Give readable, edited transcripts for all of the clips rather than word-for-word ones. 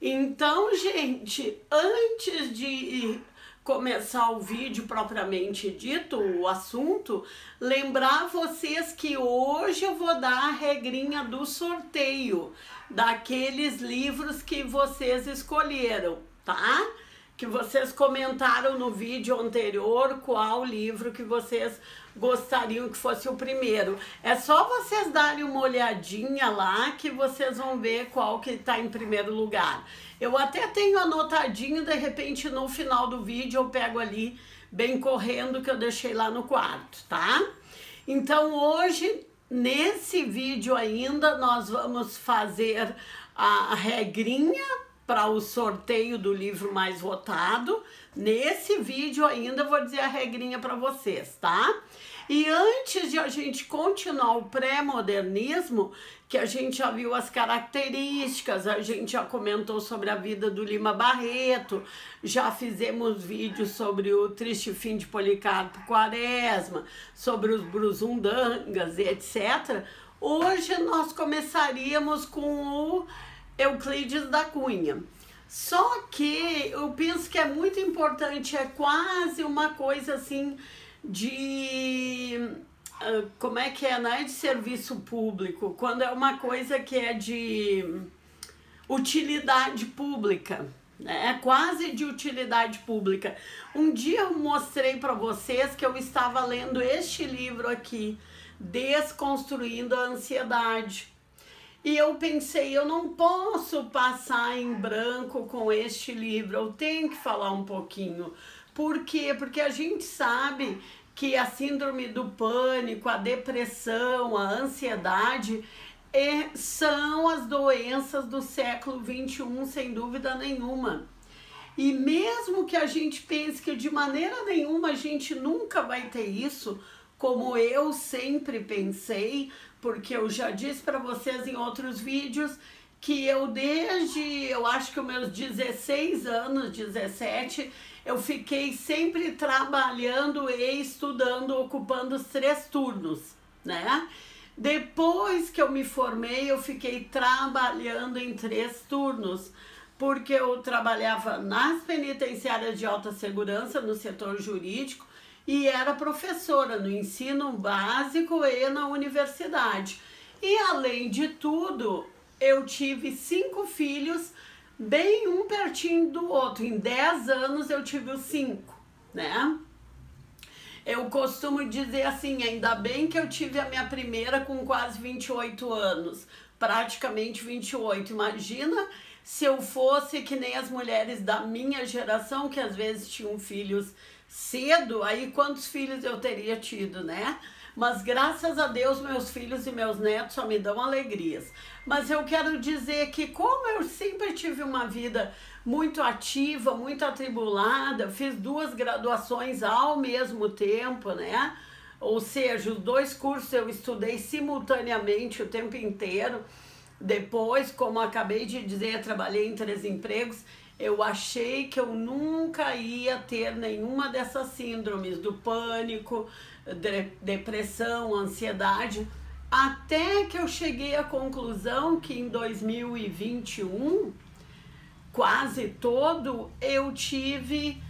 Então, gente, antes de começar o vídeo propriamente dito, o assunto, lembrar vocês que hoje eu vou dar a regrinha do sorteio daqueles livros que vocês escolheram, tá? Que vocês comentaram no vídeo anterior qual livro que vocês gostariam que fosse o primeiro. É só vocês darem uma olhadinha lá que vocês vão ver qual que está em primeiro lugar. Eu até tenho anotadinho, de repente no final do vídeo eu pego ali bem correndo que eu deixei lá no quarto, tá? Então hoje, nesse vídeo ainda, nós vamos fazer a regrinha para o sorteio do livro mais votado. Nesse vídeo ainda vou dizer a regrinha para vocês, tá? E antes de a gente continuar o pré-modernismo, que a gente já viu as características, a gente já comentou sobre a vida do Lima Barreto, já fizemos vídeos sobre o Triste Fim de Policarpo Quaresma, sobre os Brusundangas e etc. Hoje nós começaríamos com o Euclides da Cunha. Só que eu penso que é muito importante, é quase uma coisa assim de... como é que é? Não é de serviço público, quando é uma coisa que é de utilidade pública, né? É quase de utilidade pública. Um dia eu mostrei para vocês que eu estava lendo este livro aqui, Desconstruindo a Ansiedade. E eu pensei, eu não posso passar em branco com este livro, eu tenho que falar um pouquinho. Por quê? Porque a gente sabe que a síndrome do pânico, a depressão, a ansiedade são as doenças do século XXI, sem dúvida nenhuma. E mesmo que a gente pense que de maneira nenhuma a gente nunca vai ter isso, como eu sempre pensei, porque eu já disse para vocês em outros vídeos que eu eu acho que os meus 16 anos, 17, eu fiquei sempre trabalhando e estudando, ocupando os 3 turnos, né? Depois que eu me formei, eu fiquei trabalhando em 3 turnos, porque eu trabalhava nas penitenciárias de alta segurança, no setor jurídico, e era professora no ensino básico e na universidade. E além de tudo, eu tive 5 filhos, bem um pertinho do outro. Em 10 anos eu tive os 5, né? Eu costumo dizer assim, ainda bem que eu tive a minha primeira com quase 28 anos, praticamente 28. Imagina se eu fosse que nem as mulheres da minha geração, que às vezes tinham filhos cedo, aí quantos filhos eu teria tido, né? Mas graças a Deus meus filhos e meus netos só me dão alegrias. Mas eu quero dizer que como eu sempre tive uma vida muito ativa, muito atribulada, fiz 2 graduações ao mesmo tempo, né? Ou seja, os 2 cursos eu estudei simultaneamente o tempo inteiro. Depois, como acabei de dizer, trabalhei em 3 empregos. Eu achei que eu nunca ia ter nenhuma dessas síndromes do pânico, depressão, ansiedade, até que eu cheguei à conclusão que em 2021, quase todo, eu tive,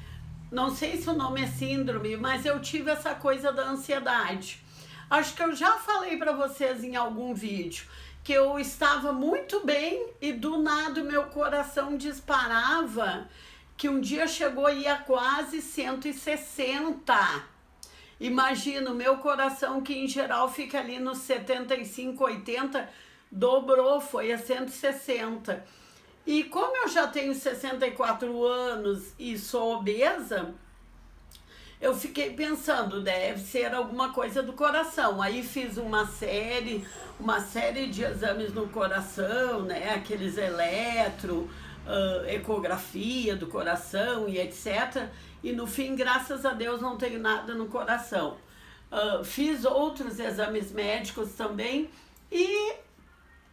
não sei se o nome é síndrome, mas eu tive essa coisa da ansiedade. Acho que eu já falei para vocês em algum vídeo que eu estava muito bem e do nada o meu coração disparava, que um dia chegou a ir a quase 160. Imagina, o meu coração, que em geral fica ali nos 75, 80, dobrou, foi a 160. E como eu já tenho 64 anos e sou obesa, eu fiquei pensando, deve ser alguma coisa do coração. Aí fiz uma série de exames no coração, né? Aqueles ecografia do coração e etc. E no fim, graças a Deus, não tenho nada no coração. Fiz outros exames médicos também e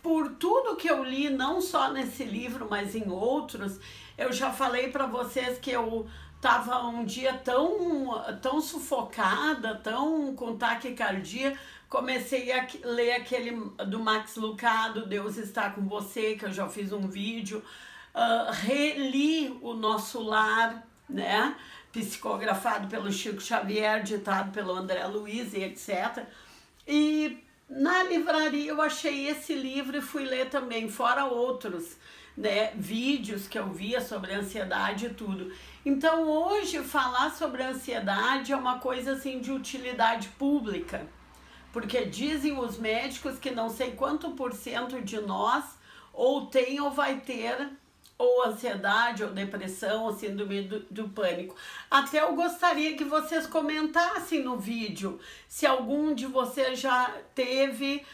por tudo que eu li, não só nesse livro, mas em outros, eu já falei para vocês que eu estava um dia tão sufocada, tão com taquicardia, comecei a ler aquele do Max Lucado, Deus Está Com Você, que eu já fiz um vídeo, reli O Nosso Lar, né? Psicografado pelo Chico Xavier, ditado pelo André Luiz e etc. E na livraria eu achei esse livro e fui ler também, fora outros, né, vídeos que eu via sobre ansiedade e tudo. Então hoje falar sobre ansiedade é uma coisa assim de utilidade pública, porque dizem os médicos que não sei quanto % de nós ou tem ou vai ter ou ansiedade, ou depressão, ou síndrome do pânico. Até eu gostaria que vocês comentassem no vídeo se algum de vocês já teve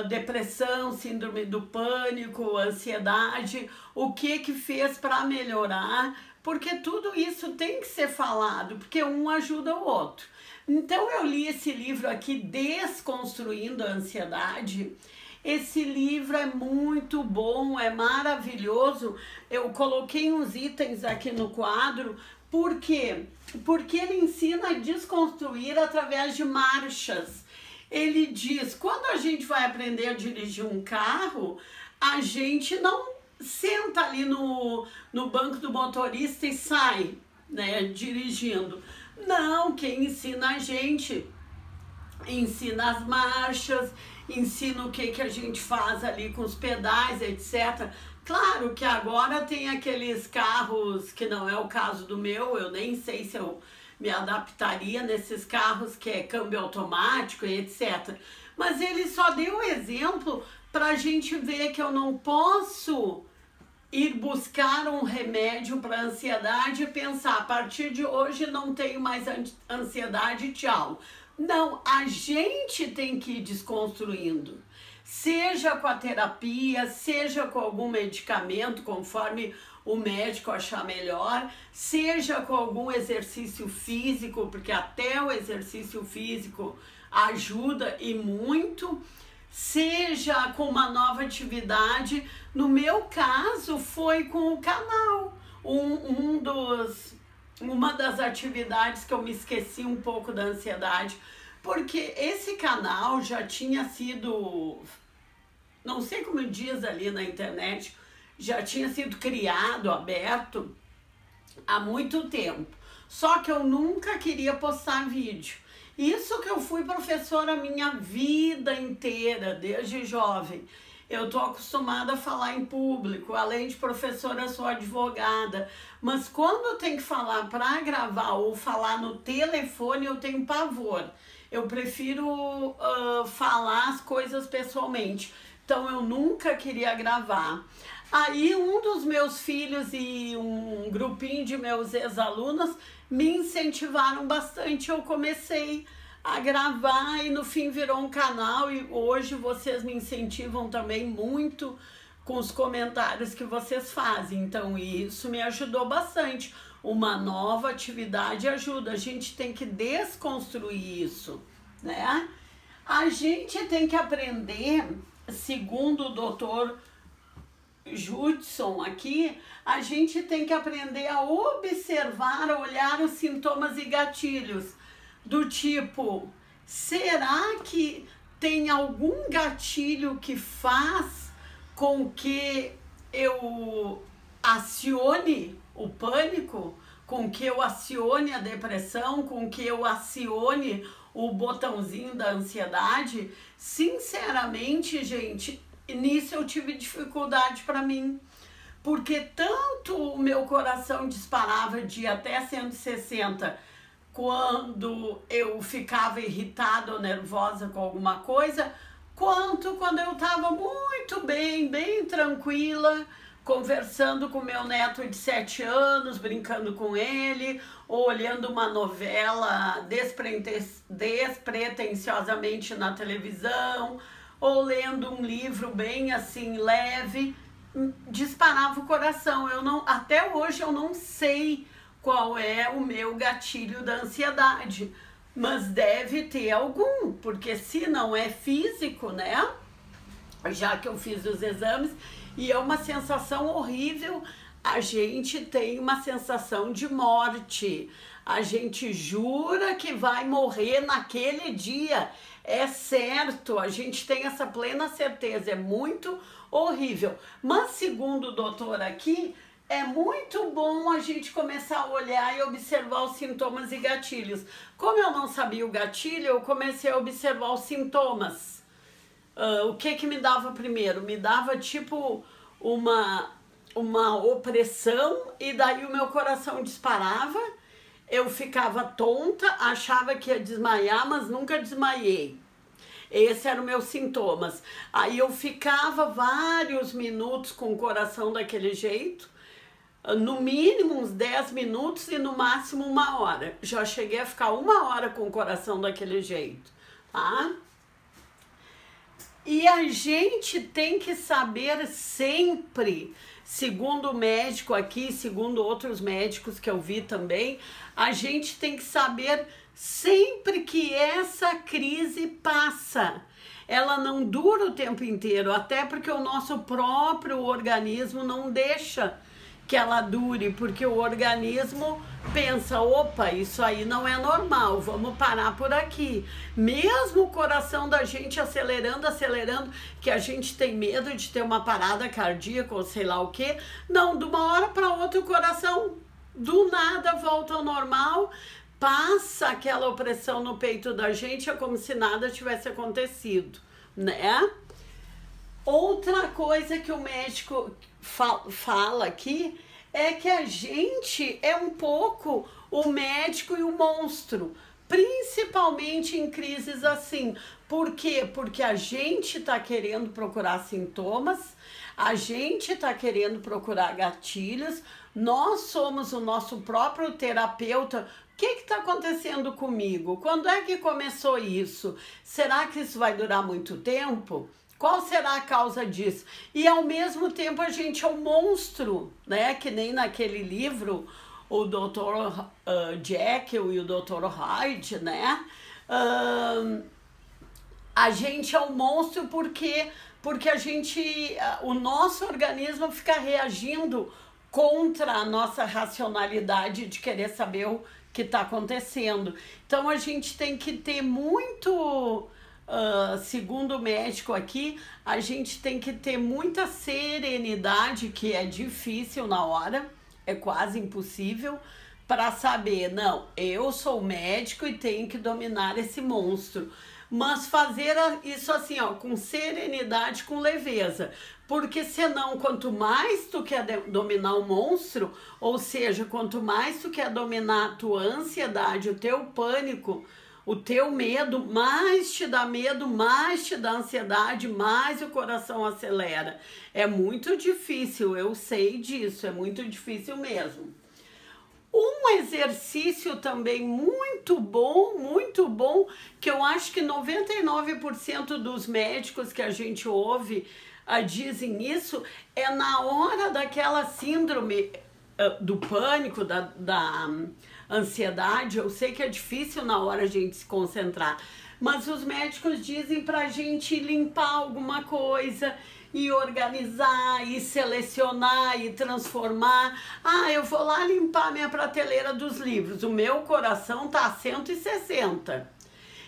depressão, síndrome do pânico, ansiedade, o que fez para melhorar, porque tudo isso tem que ser falado, porque um ajuda o outro. Então eu li esse livro aqui, Desconstruindo a Ansiedade. Esse livro é muito bom, é maravilhoso. Eu coloquei uns itens aqui no quadro. Por quê? Porque ele ensina a desconstruir através de marchas. Ele diz, quando a gente vai aprender a dirigir um carro, a gente não senta ali no banco do motorista e sai, né, dirigindo. Não, quem ensina a gente ensina as marchas, ensina o que a gente faz ali com os pedais, etc. Claro que agora tem aqueles carros, que não é o caso do meu, eu nem sei se eu me adaptaria nesses carros que é câmbio automático e etc. Mas ele só deu exemplo para a gente ver que eu não posso ir buscar um remédio para ansiedade e pensar, a partir de hoje não tenho mais ansiedade, tchau. Não, a gente tem que ir desconstruindo, seja com a terapia, seja com algum medicamento, conforme o médico achar melhor, seja com algum exercício físico, porque até o exercício físico ajuda e muito, seja com uma nova atividade. No meu caso foi com o canal, uma das atividades que eu me esqueci um pouco da ansiedade, porque esse canal já tinha sido, não sei como diz ali na internet, já tinha sido criado, aberto há muito tempo. Só que eu nunca queria postar vídeo. Isso que eu fui professora a minha vida inteira, desde jovem. Eu tô acostumada a falar em público, além de professora, sou advogada. Mas quando tem que falar para gravar ou falar no telefone, eu tenho pavor. Eu prefiro falar as coisas pessoalmente. Então eu nunca queria gravar. Aí um dos meus filhos e um grupinho de meus ex-alunos me incentivaram bastante. Eu comecei a gravar e no fim virou um canal, e hoje vocês me incentivam também muito com os comentários que vocês fazem. Então isso me ajudou bastante. Uma nova atividade ajuda, a gente tem que desconstruir isso, né? A gente tem que aprender, segundo o doutor Judson aqui, a gente tem que aprender a observar, a olhar os sintomas e gatilhos, do tipo, será que tem algum gatilho que faz com que eu acione o pânico, com que eu acione a depressão, com que eu acione o botãozinho da ansiedade? Sinceramente, gente, nisso eu tive dificuldade para mim, porque tanto o meu coração disparava de até 160 quando eu ficava irritada ou nervosa com alguma coisa, quanto quando eu estava muito bem tranquila, conversando com meu neto de 7 anos, brincando com ele, ou olhando uma novela despretensiosamente na televisão, ou lendo um livro bem assim leve, disparava o coração. Até hoje eu não sei qual é o meu gatilho da ansiedade, mas deve ter algum, porque se não é físico, né? Já que eu fiz os exames, e é uma sensação horrível, a gente tem uma sensação de morte, a gente jura que vai morrer naquele dia, é certo, a gente tem essa plena certeza, é muito horrível. Mas segundo o doutor aqui, é muito bom a gente começar a olhar e observar os sintomas e gatilhos. Como eu não sabia o gatilho, eu comecei a observar os sintomas. O que me dava primeiro? Me dava tipo uma opressão e daí o meu coração disparava, eu ficava tonta, achava que ia desmaiar, mas nunca desmaiei. Esses eram meus sintomas. Aí eu ficava vários minutos com o coração daquele jeito, no mínimo uns 10 minutos e no máximo 1 hora. Já cheguei a ficar 1 hora com o coração daquele jeito, tá? E a gente tem que saber sempre, segundo o médico aqui, segundo outros médicos que eu vi também, a gente tem que saber sempre que essa crise passa. Ela não dura o tempo inteiro, até porque o nosso próprio organismo não deixa que ela dure, porque o organismo pensa, opa, isso aí não é normal, vamos parar por aqui. Mesmo o coração da gente acelerando, que a gente tem medo de ter uma parada cardíaca ou sei lá o que, não, de uma hora para outra o coração do nada volta ao normal, passa aquela opressão no peito da gente, é como se nada tivesse acontecido, né? Outra coisa que o médico fala aqui é que a gente é um pouco o médico e o monstro, principalmente em crises assim. Por quê? Porque a gente está querendo procurar sintomas, a gente está querendo procurar gatilhos, nós somos o nosso próprio terapeuta. O que está acontecendo comigo? Quando é que começou isso? Será que isso vai durar muito tempo? Qual será a causa disso? E ao mesmo tempo a gente é um monstro, né? Que nem naquele livro, o Dr. Jekyll e o Dr. Hyde, né? A gente é um monstro porque o nosso organismo fica reagindo contra a nossa racionalidade de querer saber o que está acontecendo. Então a gente tem que ter muito... segundo o médico aqui, a gente tem que ter muita serenidade, que é difícil na hora, é quase impossível, para saber, não, eu sou médico e tenho que dominar esse monstro. Mas fazer isso assim, ó, com serenidade, com leveza. Porque senão, quanto mais tu quer dominar o monstro, ou seja, quanto mais tu quer dominar a tua ansiedade, o teu pânico, o teu medo, mais te dá medo, mais te dá ansiedade, mais o coração acelera. É muito difícil, eu sei disso, é muito difícil mesmo. Um exercício também muito bom, que eu acho que 99% dos médicos que a gente ouve dizem isso, é na hora daquela síndrome do pânico, da ansiedade. Eu sei que é difícil na hora a gente se concentrar, mas os médicos dizem pra gente limpar alguma coisa e organizar, e selecionar, e transformar. Eu vou lá limpar minha prateleira dos livros, o meu coração tá a 160.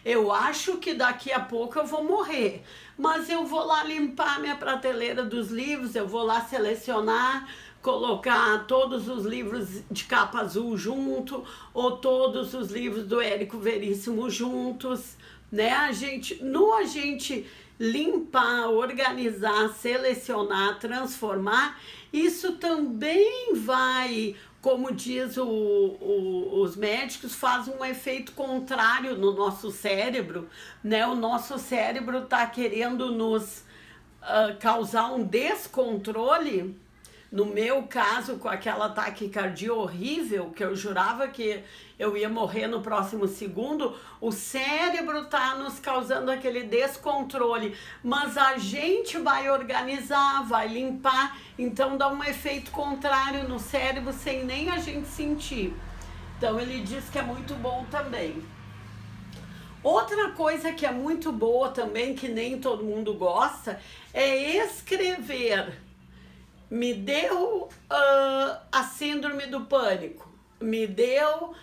Eu acho que daqui a pouco eu vou morrer, mas eu vou lá limpar minha prateleira dos livros, eu vou lá selecionar, colocar todos os livros de capa azul junto, ou todos os livros do Érico Veríssimo juntos, né? A gente limpar, organizar, selecionar, transformar, isso também vai, como diz os médicos, faz um efeito contrário no nosso cérebro, né? O nosso cérebro está querendo nos causar um descontrole. No meu caso, com aquela taquicardia horrível, que eu jurava que eu ia morrer no próximo segundo, o cérebro tá nos causando aquele descontrole, mas a gente vai organizar, vai limpar, então dá um efeito contrário no cérebro sem nem a gente sentir. Então ele diz que é muito bom também. Outra coisa que é muito boa também, que nem todo mundo gosta, é escrever. Me deu a síndrome do pânico, me deu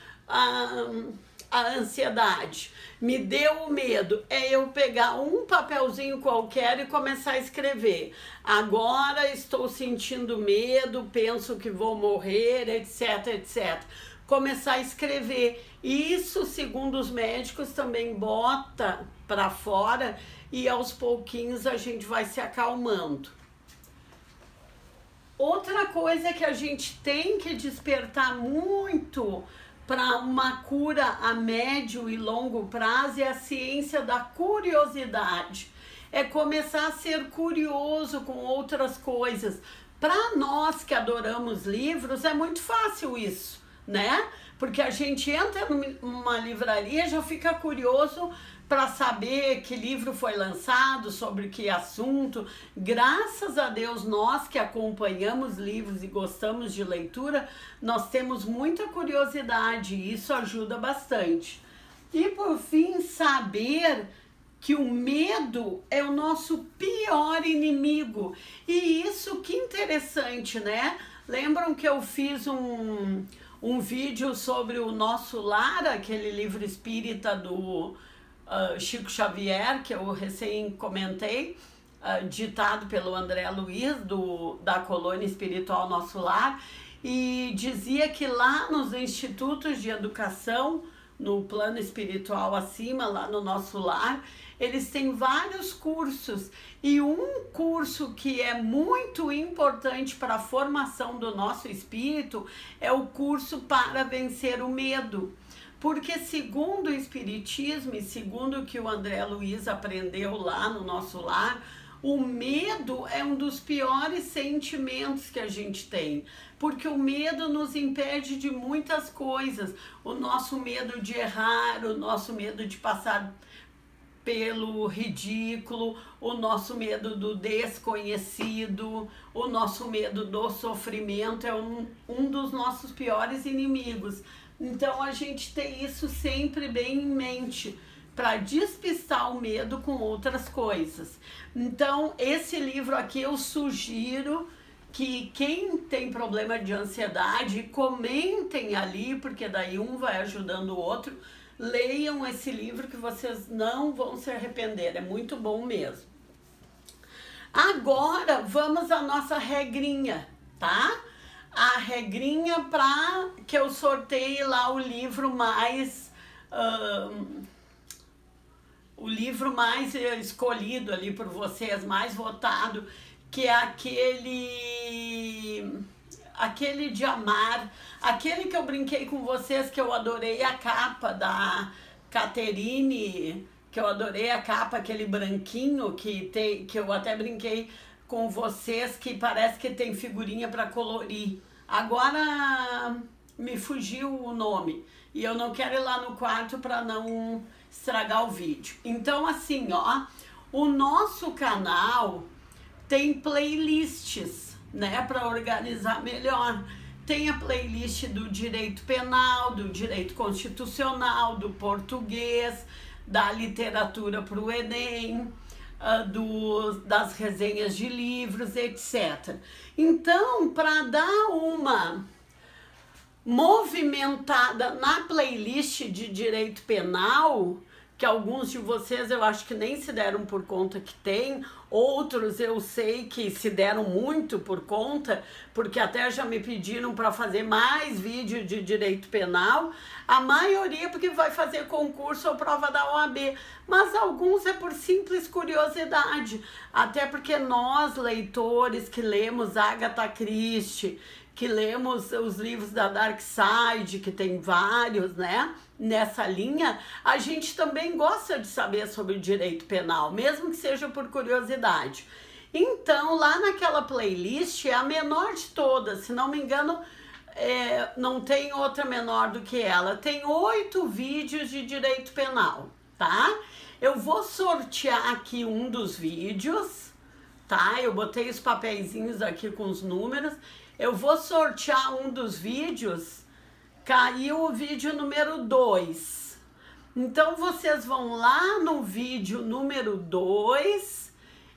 a ansiedade, me deu o medo, é eu pegar um papelzinho qualquer e começar a escrever. Agora estou sentindo medo, penso que vou morrer, etc, etc. Começar a escrever. Isso, segundo os médicos, também bota para fora e aos pouquinhos a gente vai se acalmando. Outra coisa que a gente tem que despertar muito para uma cura a médio e longo prazo é a ciência da curiosidade. É começar a ser curioso com outras coisas. Para nós que adoramos livros, é muito fácil isso, né? Porque a gente entra numa livraria e já fica curioso para saber que livro foi lançado, sobre que assunto. Graças a Deus, nós que acompanhamos livros e gostamos de leitura, nós temos muita curiosidade e isso ajuda bastante. E por fim, saber que o medo é o nosso pior inimigo. E isso, que interessante, né? Lembram que eu fiz um vídeo sobre o Nosso Lar, aquele livro espírita do Chico Xavier, que eu recém comentei, ditado pelo André Luiz, da Colônia Espiritual Nosso Lar, e dizia que lá nos institutos de educação, no plano espiritual acima, lá no Nosso Lar, eles têm vários cursos, e um curso que é muito importante para a formação do nosso espírito é o curso para vencer o medo. Porque segundo o Espiritismo e segundo o que o André Luiz aprendeu lá no Nosso Lar, o medo é um dos piores sentimentos que a gente tem, porque o medo nos impede de muitas coisas. O nosso medo de errar, o nosso medo de passar pelo ridículo, o nosso medo do desconhecido, o nosso medo do sofrimento é um dos nossos piores inimigos. Então a gente tem isso sempre bem em mente, para despistar o medo com outras coisas. Então esse livro aqui eu sugiro que quem tem problema de ansiedade, comentem ali, porque daí um vai ajudando o outro. Leiam esse livro que vocês não vão se arrepender, é muito bom mesmo. Agora vamos à nossa regrinha, tá? A regrinha para que eu sorteie lá o livro mais escolhido ali por vocês, mais votado, que é aquele de amar, aquele que eu brinquei com vocês, que eu adorei a capa da Caterine, que eu adorei a capa, aquele branquinho que eu até brinquei com vocês, que parece que tem figurinha para colorir. Agora me fugiu o nome e eu não quero ir lá no quarto para não estragar o vídeo. Então assim, ó, o nosso canal tem playlists, né, para organizar melhor. Tem a playlist do direito penal, do direito constitucional, do português, da literatura para o Enem, das resenhas de livros, etc. Então, para dar uma movimentada na playlist de direito penal, que alguns de vocês eu acho que nem se deram por conta que tem, outros eu sei que se deram muito por conta, porque até já me pediram para fazer mais vídeo de direito penal, a maioria porque vai fazer concurso ou prova da OAB, mas alguns é por simples curiosidade, até porque nós, leitores que lemos Agatha Christie, que lemos os livros da Dark Side, que tem vários, né, nessa linha, a gente também gosta de saber sobre o direito penal, mesmo que seja por curiosidade. Então, lá naquela playlist, é a menor de todas, se não me engano, não tem outra menor do que ela. Tem 8 vídeos de direito penal, tá? Eu vou sortear aqui um dos vídeos, tá? Eu botei os papeizinhos aqui com os números. Eu vou sortear um dos vídeos, caiu o vídeo número 2. Então, vocês vão lá no vídeo número 2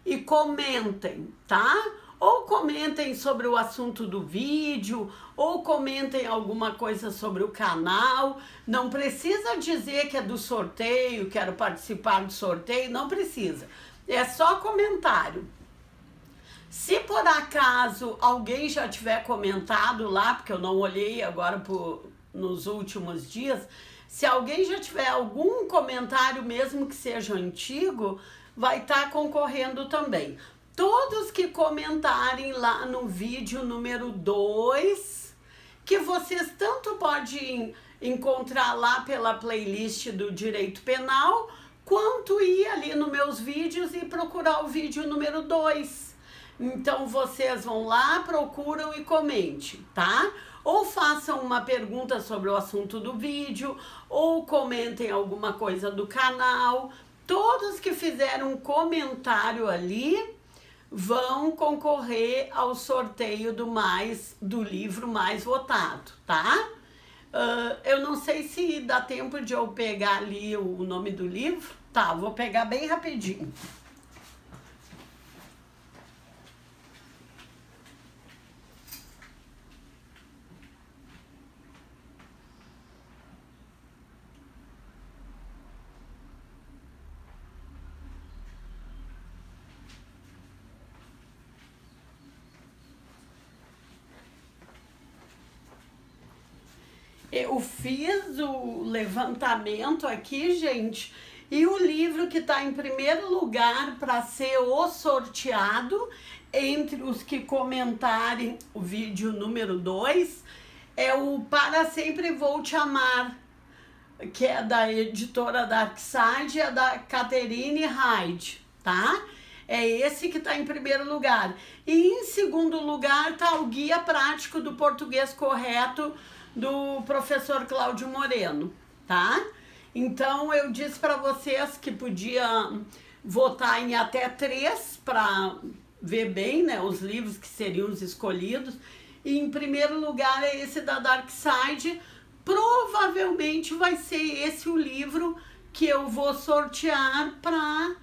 e comentem, tá? ou comentem sobre o assunto do vídeo, ou comentem alguma coisa sobre o canal. Não precisa dizer que é do sorteio, quero participar do sorteio, não precisa. É só comentário. Se por acaso alguém já tiver comentado lá, porque eu não olhei agora nos últimos dias, se alguém já tiver algum comentário, mesmo que seja antigo, vai estar concorrendo também. Todos que comentarem lá no vídeo número 2, que vocês tanto podem encontrar lá pela playlist do Direito Penal, quanto ir ali nos meus vídeos e procurar o vídeo número 2. Então vocês vão lá, procuram e comentem, tá? Ou façam uma pergunta sobre o assunto do vídeo, ou comentem alguma coisa do canal. Todos que fizeram um comentário ali vão concorrer ao sorteio do livro mais votado, tá? Eu não sei se dá tempo de eu pegar ali o nome do livro. Tá, vou pegar bem rapidinho. Eu fiz o levantamento aqui, gente, e o livro que está em primeiro lugar para ser o sorteado entre os que comentarem o vídeo número 2 é o Para Sempre Vou Te Amar, que é da editora Darkside, é da Catherine Hyde, tá? É esse que está em primeiro lugar. E em segundo lugar está o Guia Prático do Português Correto, do professor Cláudio Moreno, tá? Então eu disse para vocês que podia votar em até 3 para ver bem, né, os livros que seriam os escolhidos. E em primeiro lugar é esse da Darkside. Provavelmente vai ser esse o livro que eu vou sortear para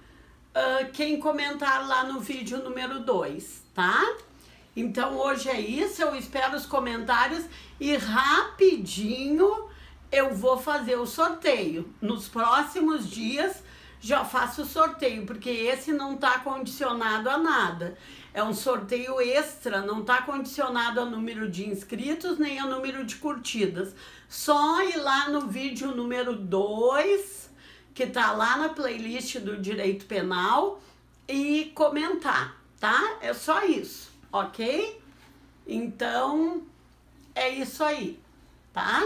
quem comentar lá no vídeo número 2, tá? Então hoje é isso, eu espero os comentários e rapidinho eu vou fazer o sorteio. Nos próximos dias já faço o sorteio, porque esse não está condicionado a nada. É um sorteio extra, não está condicionado a número de inscritos nem a número de curtidas. Só ir lá no vídeo número 2, que está lá na playlist do Direito Penal, e comentar, tá? É só isso. Ok? Então, é isso aí, tá?